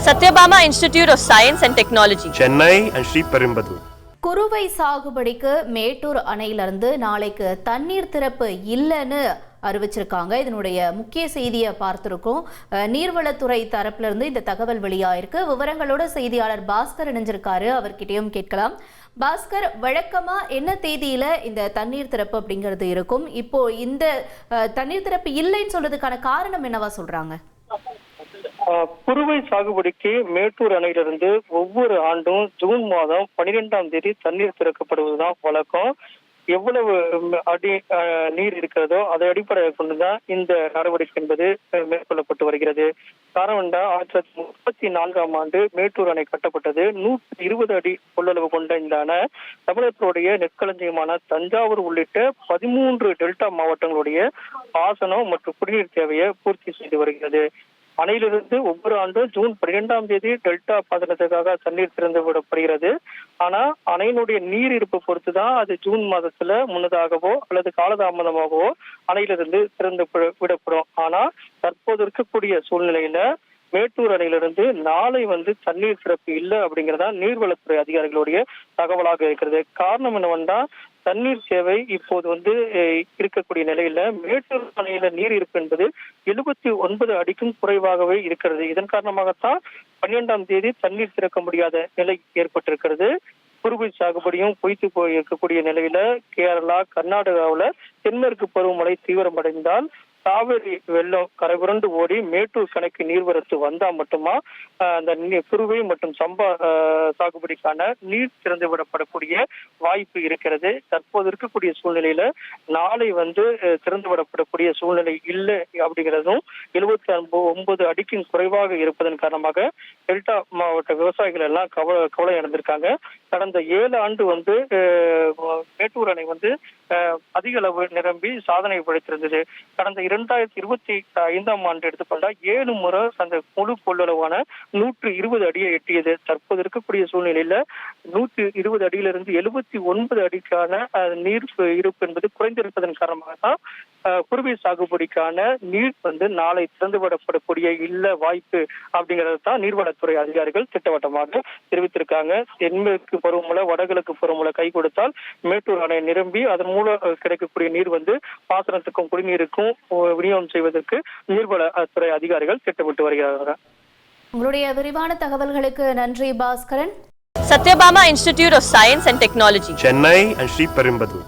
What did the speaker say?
Satyabama Institute of Science and Technology, Chennai and Sri Perumbudur. குறுவை சாகுபடிக்கு மேட்டூர் அணையிலிருந்து நாளைக்கு தண்ணீர் திறப்பு இல்லைன்னு அறிவிச்சிருக்காங்க. இதனுடைய முக்கிய செய்தியை பார்த்திருக்கோம். நீர்வளத்துறை தரப்புல இருந்து இந்த தகவல் வெளியாயிருக்கு. விவரங்களோட செய்தியாளர் பாஸ்கர் இணைஞ்சிருக்காரு, அவர்கிட்டயும் கேட்கலாம். பாஸ்கர், வழக்கமா என்ன தேதியில இந்த தண்ணீர் திறப்பு அப்படிங்கிறது இருக்கும்? இப்போ இந்த தண்ணீர் திறப்பு இல்லைன்னு சொல்றதுக்கான காரணம் என்னவா சொல்றாங்க? குறுவை சாகுபடிக்கு மேட்டூர் அணையிலிருந்து ஒவ்வொரு ஆண்டும் ஜூன் மாதம் 12ஆம் தேதி தண்ணீர் திறக்கப்படுவதுதான் வழக்கம். எவ்வளவு அடி நீர் இருக்கிறதோ அதை அடிப்படையாக கொண்டுதான் இந்த நடவடிக்கை என்பது மேற்கொள்ளப்பட்டு வருகிறது. காரணம் 1934ஆம் ஆண்டு மேட்டூர் அணை கட்டப்பட்டது. 120 அடி கொள்ளளவு கொண்ட இந்த அணை தமிழகத்துடைய நெற்களஞ்சியமான தஞ்சாவூர் உள்ளிட்ட 13 டெல்டா மாவட்டங்களுடைய பாசனம் மற்றும் குடிநீர் தேவையை பூர்த்தி செய்து வருகிறது. அணையிலிருந்து ஒவ்வொரு ஆண்டும் ஜூன் 12ஆம் தேதி டெல்டா பாசனத்துக்காக தண்ணீர் திறந்து விடப்படுகிறது. ஆனா அணையினுடைய நீர் இருப்பு பொறுத்துதான் அது ஜூன் மாதத்துல முன்னதாகவோ அல்லது காலதாமதமாகவோ அணையிலிருந்து திறந்து விடப்படும். ஆனா தற்போது இருக்கக்கூடிய சூழ்நிலையில மேட்டூர் அணையிலிருந்து நாளை தண்ணீர் திறப்பு இல்லை அப்படிங்கிறதா நீர்வளத்துறை அதிகாரிகளுடைய தகவலாக இருக்கிறது. காரணம் என்னவென்றா தண்ணீர் தேவை இப்போது இருக்கக்கூடிய நிலையில மேட்டூர் அணையில நீர் இருப்பு என்பது 79 அடிக்கும் குறைவாகவே இருக்கிறது. இதன் காரணமாகத்தான் 12ஆம் தேதி தண்ணீர் திறக்க முடியாத நிலை ஏற்பட்டிருக்கிறது. குறுவை சாகுபடியும் பொய்த்து போய் இருக்கக்கூடிய நிலையில கேரளா, கர்நாடகாவில தென்மேற்கு பருவமழை தீவிரமடைந்தால் காவிரி வெள்ளம் கரைபுரண்டு ஓடி மேட்டூர் கணக்கு நீர்வரத்து வந்தா மட்டுமா அந்த குறுவை மற்றும் சம்பா சாகுபடிக்கான நீர் திறந்து விடப்படக்கூடிய வாய்ப்பு இருக்கிறது. தற்போது இருக்கக்கூடிய சூழ்நிலையில நாளை திறந்து விடப்படக்கூடிய சூழ்நிலை இல்லை அப்படிங்கிறதும் 79 அடிக்கும் குறைவாக இருப்பதன் காரணமாக டெல்டா மாவட்ட விவசாயிகள் எல்லாம் கவலை அடைந்திருக்காங்க. கடந்த 7 ஆண்டு மேட்டூர் அணை அதிக அளவு நிரம்பி சாதனை படைத்திருந்தது. கடந்த 2025ஆம் ஆண்டு எடுத்துக்கொண்டா 7 முறை அந்த முழு கொள்ளளவான 120 அடியை எட்டியது. தற்போது இருக்கக்கூடிய சூழ்நிலையில 120 அடியிலிருந்து 79 அடிக்கான நீர் இருப்பு என்பது குறைந்திருப்பதன் காரணமாக தான் குறுவை சாகுபடிக்கான நீர் நாளை திறந்துவிடப்படக்கூடிய இல்ல வாய்ப்பு அப்படிங்கிறது தான் நீர்வளத்துறை அதிகாரிகள் திட்டவட்டமாக தெரிவித்திருக்காங்க. தென்மேற்கு பருவமழை வடகிழக்கு பருவமழை கை கொடுத்தால் மேட்டூர் அணை நிரம்பி அதன் மூலம் கிடைக்கக்கூடிய நீர் பாசனத்துக்கும் குடிநீருக்கும் விநியோகம் செய்வதற்கு நீர்வளத்துறை அதிகாரிகள் திட்டமிட்டு வருகிறார்கள். உங்களுடைய விரிவான தகவல்களுக்கு நன்றி Bhaskaran. Satyabama Institute of Science and Technology, Chennai and Sri Perumbudur.